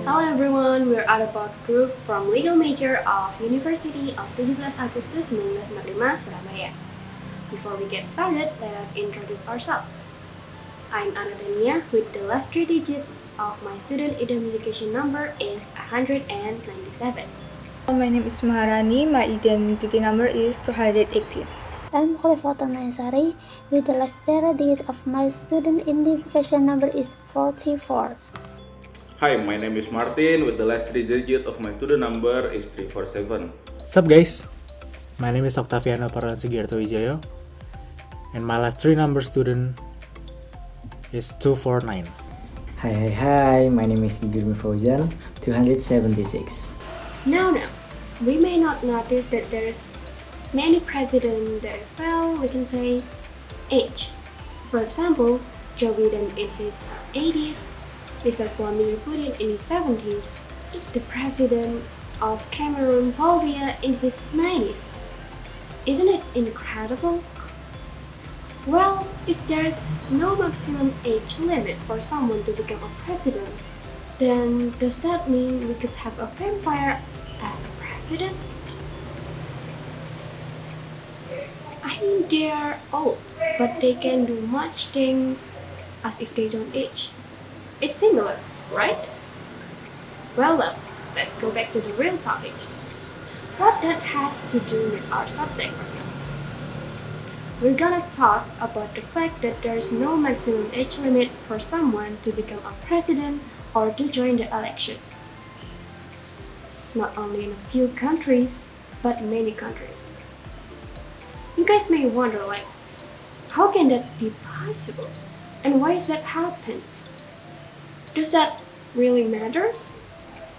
Hello everyone, we're OUTTA BOX Group from legal major of University of 17 Agustus 1945, Surabaya. Before we get started, let us introduce ourselves. I'm Anadania with the last 3 digits of my student identification number is 197. My name is Maharani. My identity number is 218. I'm Khalifah Mayasari with the last 3 digit of my student identification number is 44. Hi, my name is Martin with the last 3 digit of my student number is 347. Sup guys, my name is Octaviano Parlan Sugiarto Wijoyo and my last 3 number student is 249. Hi, my name is Igor Fauzan, 276. Now, we may not notice that there's many presidents that is, we can say age. For example, Joe Biden in his 80s, Mr. Vladimir Putin in his 70s, the president of Cameroon, Paul Biya, in his 90s. Isn't it incredible? Well, if there's no maximum age limit for someone to become a president, then does that mean we could have a vampire as a president? I mean, they are old, but they can do much thing as if they don't age. It's similar, right? Well, let's go back to the real topic. What that has to do with our subject right now? We're gonna talk about the fact that there's no maximum age limit for someone to become a president or to join the election. Not only in a few countries, but many countries. You guys may wonder, how can that be possible? And why is that happens? Does that really matters?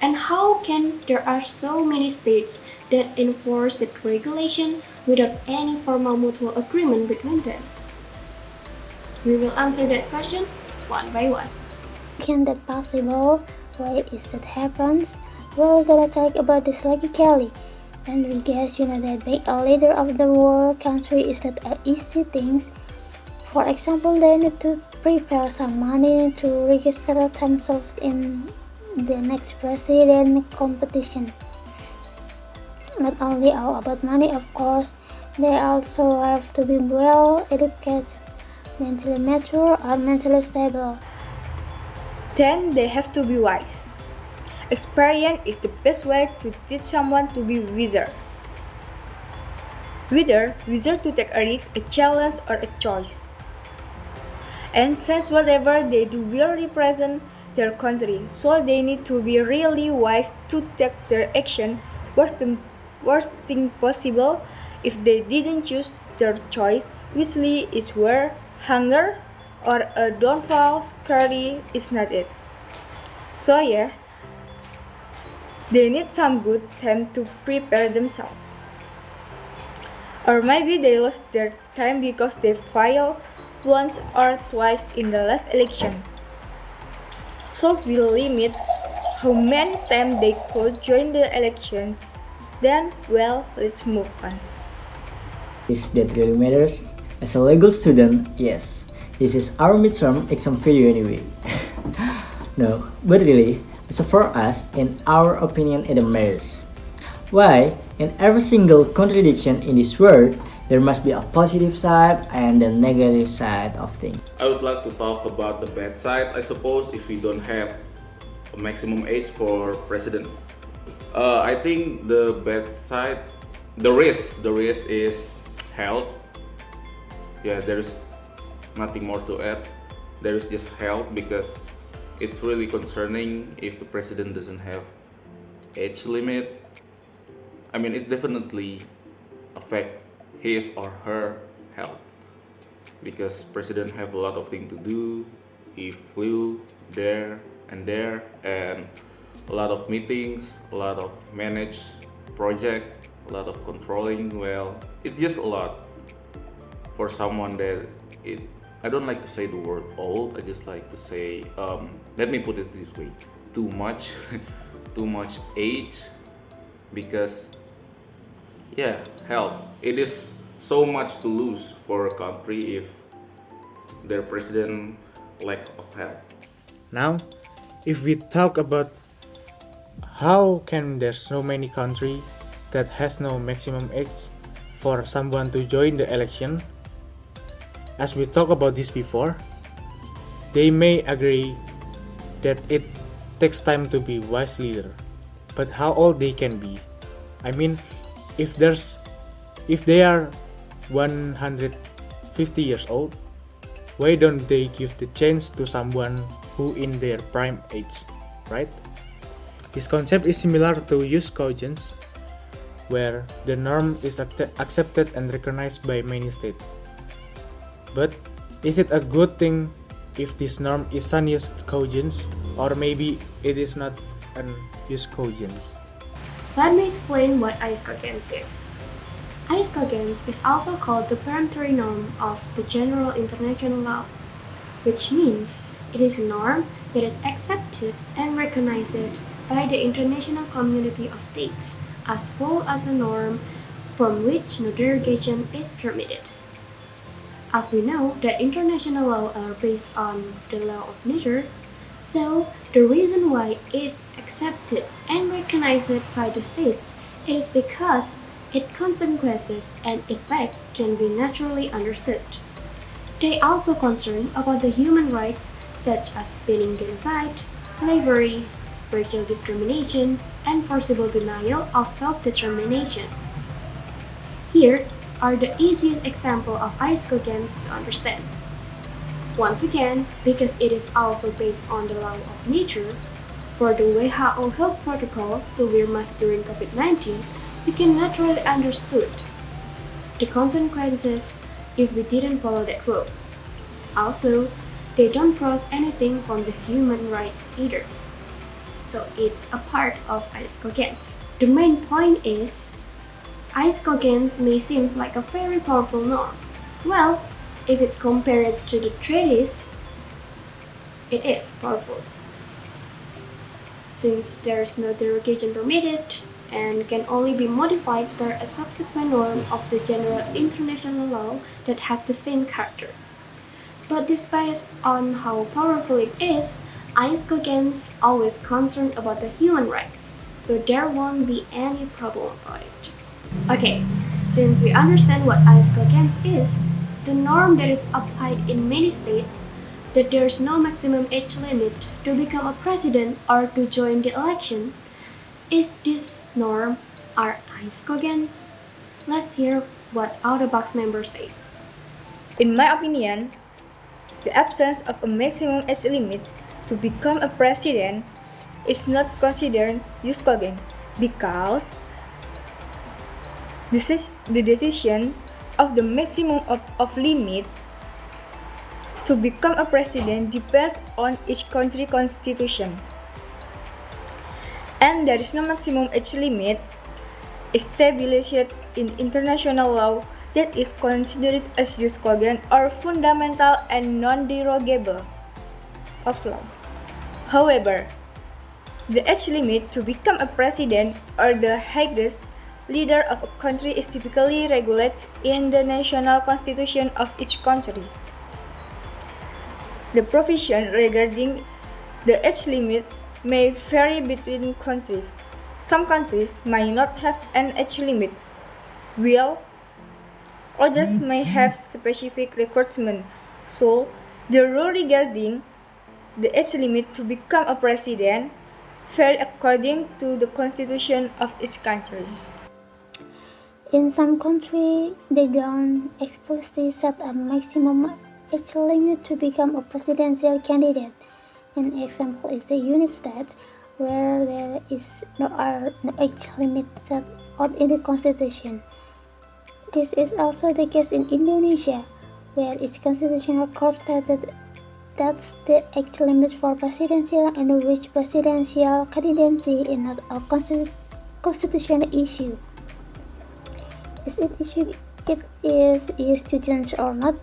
And how can there are so many states that enforce that regulation without any formal mutual agreement between them? We will answer that question one by one. Can that possible? Why is that happens? Well, we gotta talk about this logically. And we guess you know that being a leader of the world country is not an easy thing. For example, they need to prepare some money to register themselves in the next president competition. Not only all about money, of course, they also have to be well educated, mentally mature, or mentally stable. Then they have to be wise. Experience is the best way to teach someone to be wiser. Whether to take a risk, a challenge, or a choice. And since whatever they do will represent their country, so they need to be really wise to take their action. Worst thing possible if they didn't choose their choice, usually is war, hunger, or a downfall. Scary is not it. So yeah, they need some good time to prepare themselves. Or maybe they lost their time because they failed once or twice in the last election. So we limit how many times they could join the election. Then, well, let's move on. Is that really matters? As a legal student, yes. This is our midterm exam video anyway. No, but really, so for us, in our opinion, it matters. Why? In every single contradiction in this world, there must be a positive side and the negative side of things. I would like to talk about the bad side, I suppose, if we don't have a maximum age for president. I think the bad side, the risk is health. Yeah, there's nothing more to add. There is just health because it's really concerning if the president doesn't have age limit. I mean, it definitely affects his or her health because president have a lot of things to do. He flew there and a lot of meetings, a lot of managed project, a lot of controlling. Well, it's just a lot for someone that I don't like to say the word old. I just like to say, let me put it this way, too much age, because health. It is so much to lose for a country if their president lack of health. Now, if we talk about how can there so many country that has no maximum age for someone to join the election? As we talked about this before, they may agree that it takes time to be wise leader, but how old they can be? I mean, if they are 150 years old, why don't they give the chance to someone who in their prime age, right? This concept is similar to Ius Cogens, where the norm is accepted and recognized by many states. But is it a good thing if this norm is an Ius Cogens, or maybe it is not an Ius Cogens? Let me explain what Ius Cogens is. Ius Cogens is also called the peremptory norm of the general international law, which means it is a norm that is accepted and recognized by the international community of states as well as a norm from which no derogation is permitted. As we know that international law are based on the law of nature, so the reason why it's accepted and recognized by the states is because its consequences and effect can be naturally understood. They also concern about the human rights such as banning genocide, slavery, racial discrimination, and forcible denial of self-determination. Here are the easiest example of Ius Cogens to understand. Once again, because it is also based on the law of nature, for the WHO health protocol to wear masks during COVID-19, we can naturally understood the consequences if we didn't follow that rule. Also, they don't cross anything from the human rights either. So it's a part of Ius Cogens. The main point is, Ius Cogens may seem like a very powerful norm. Well, if it's compared to the treaties, it is powerful. Since there's no derogation permitted and can only be modified per a subsequent norm of the general international law that have the same character. But despite on how powerful it is, Ius Cogens always concerned about the human rights, so there won't be any problem about it. Okay, since we understand what Ius Cogens is, the norm that is applied in many states, that there is no maximum age limit to become a president or to join the election, is this norm are Ius Cogens? Let's hear what OUTTA BOX members say. In my opinion, the absence of a maximum age limit to become a president is not considered Ius Cogens because the decision of the maximum of limit to become a president depends on each country constitution. And there is no maximum age limit established in international law that is considered as Ius Cogens or fundamental and non-derogable of law. However, the age limit to become a president or the highest leader of a country is typically regulated in the national constitution of each country. The provision regarding the age limits may vary between countries. Some countries may not have an age limit, while others may have specific requirements. So, the rule regarding the age limit to become a president vary according to the constitution of each country. In some countries, they don't explicitly set a maximum age limit to become a presidential candidate. An example is the United States, where there is no age limit set out in the Constitution. This is also the case in Indonesia, where its constitutional court stated that the age limit for presidential and which presidential candidacy is not a constitutional issue. Is it issue it is Ius Cogens or not?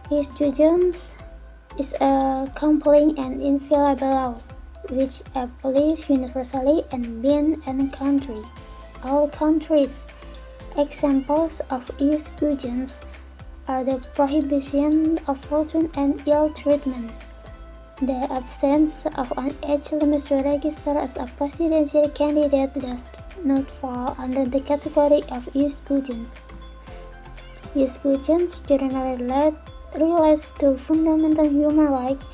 Ius Cogens is a compelling and infallible law, which applies universally and bin any country. All countries. Examples of Ius Cogens are the prohibition of fortune and ill treatment, The absence of an age limit to register as a presidential candidate does not fall under the category of Ius Cogens. Ius Cogens generally relates to fundamental human rights,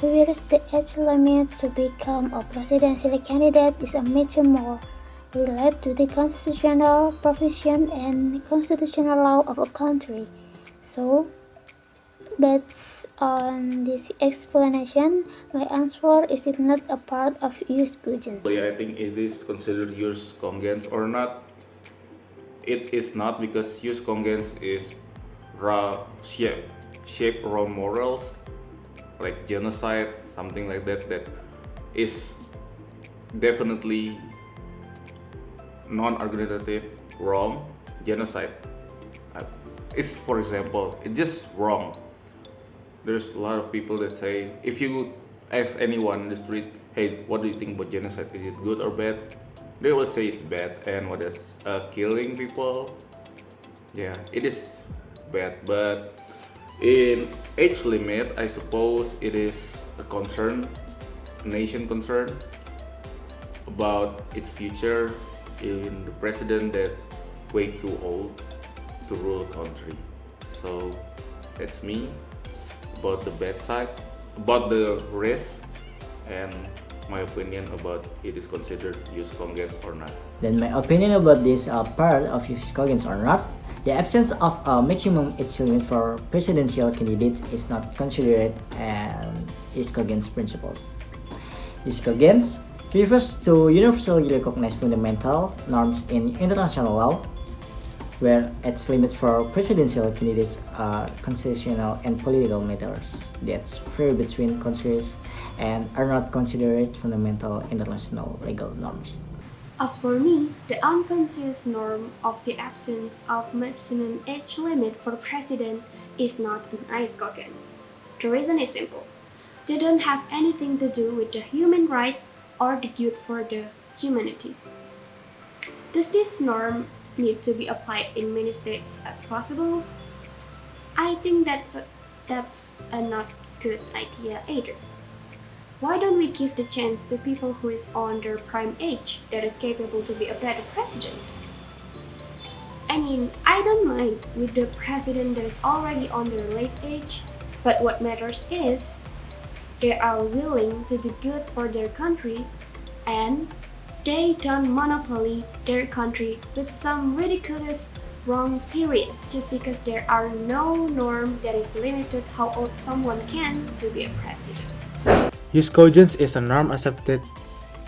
whereas the age limit to become a presidential candidate is a much more related to the constitutional provision and constitutional law of a country. So, based on this explanation, my answer is it not a part of Ius Cogens. I think it is considered Ius Cogens or not. It is not, because Ius Cogens is shape raw morals like genocide, something like that, that is definitely non-argumentative wrong. Genocide, it's, for example, it's just wrong. There's a lot of people that say, if you ask anyone in the street, hey, what do you think about genocide, is it good or bad, they will say it's bad. And what is killing people, yeah, it is bad. But in age limit, I suppose it is a concern, nation concern about its future, in the president that way too old to rule a country. So that's me about the bad side, about the risk, and my opinion about it is considered Ius Cogens or not. Then my opinion about this part of Ius Cogens or not, the absence of a maximum age limit for presidential candidates is not considered an Ius Cogens principles. Ius Cogens refers to universally recognized fundamental norms in international law, where age limits for presidential candidates are constitutional and political matters that vary between countries and are not considered fundamental international legal norms. As for me, the unconscious norm of the absence of maximum age limit for president is not in Ius Cogens. The reason is simple. They don't have anything to do with the human rights or the good for the humanity. Does this norm need to be applied in many states as possible? I think that's a not good idea either. Why don't we give the chance to people who is on their prime age that is capable to be a better president? I mean, I don't mind with the president that is already on their late age, but what matters is they are willing to do good for their country, and they don't monopoly their country with some ridiculous wrong period just because there are no norm that is limited how old someone can to be a president. Ius Cogens is a norm accepted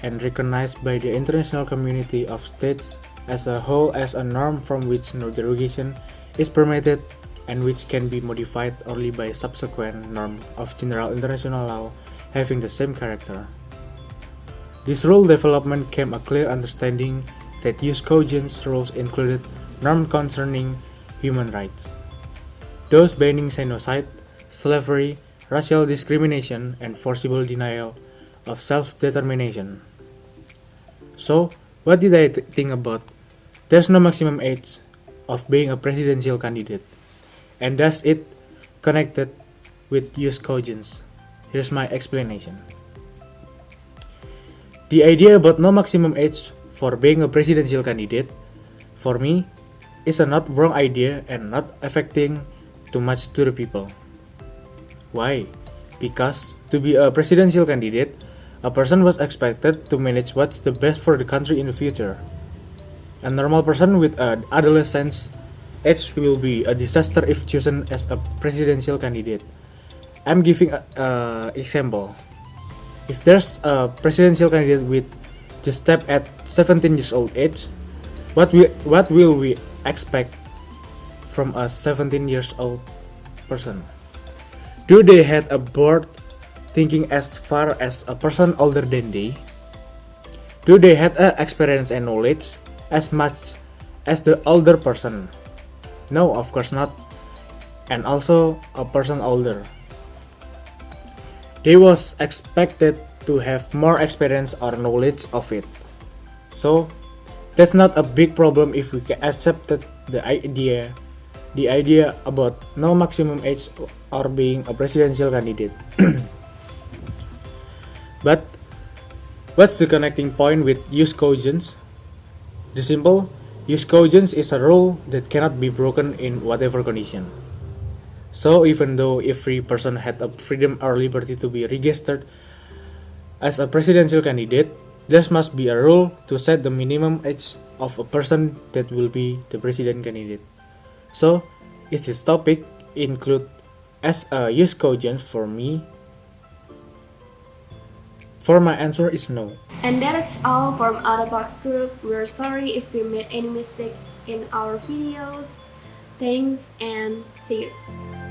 and recognized by the international community of states as a whole as a norm from which no derogation is permitted and which can be modified only by subsequent norm of general international law having the same character. This rule development came a clear understanding that Ius Cogens rules included norms concerning human rights, those banning genocide, slavery, racial discrimination, and forcible denial of self-determination. So, what did I think about? There's no maximum age of being a presidential candidate, and thus it connected with Ius Cogens. Here's my explanation. The idea about no maximum age for being a presidential candidate, for me, is a not wrong idea and not affecting too much to the people. Why? Because to be a presidential candidate, a person was expected to manage what's the best for the country in the future. A normal person with an adolescence age will be a disaster if chosen as a presidential candidate. I'm giving an example. If there's a presidential candidate with just step at 17 years old age, what will we expect from a 17 years old person? Do they have a board thinking as far as a person older than they? Do they have experience and knowledge as much as the older person? No, of course not. And also a person older. They was expected to have more experience or knowledge of it. So that's not a big problem if we accepted the idea about no maximum age or being a presidential candidate. But what's the connecting point with Ius Cogens? The simple Ius Cogens is a rule that cannot be broken in whatever condition. So even though every person had a freedom or liberty to be registered as a presidential candidate, there must be a rule to set the minimum age of a person that will be the president candidate. So, is this topic include as a Ius Cogens for me? For my answer is no. And that's all from OUTTA BOX Group. We're sorry if we made any mistake in our videos. Thanks and see you.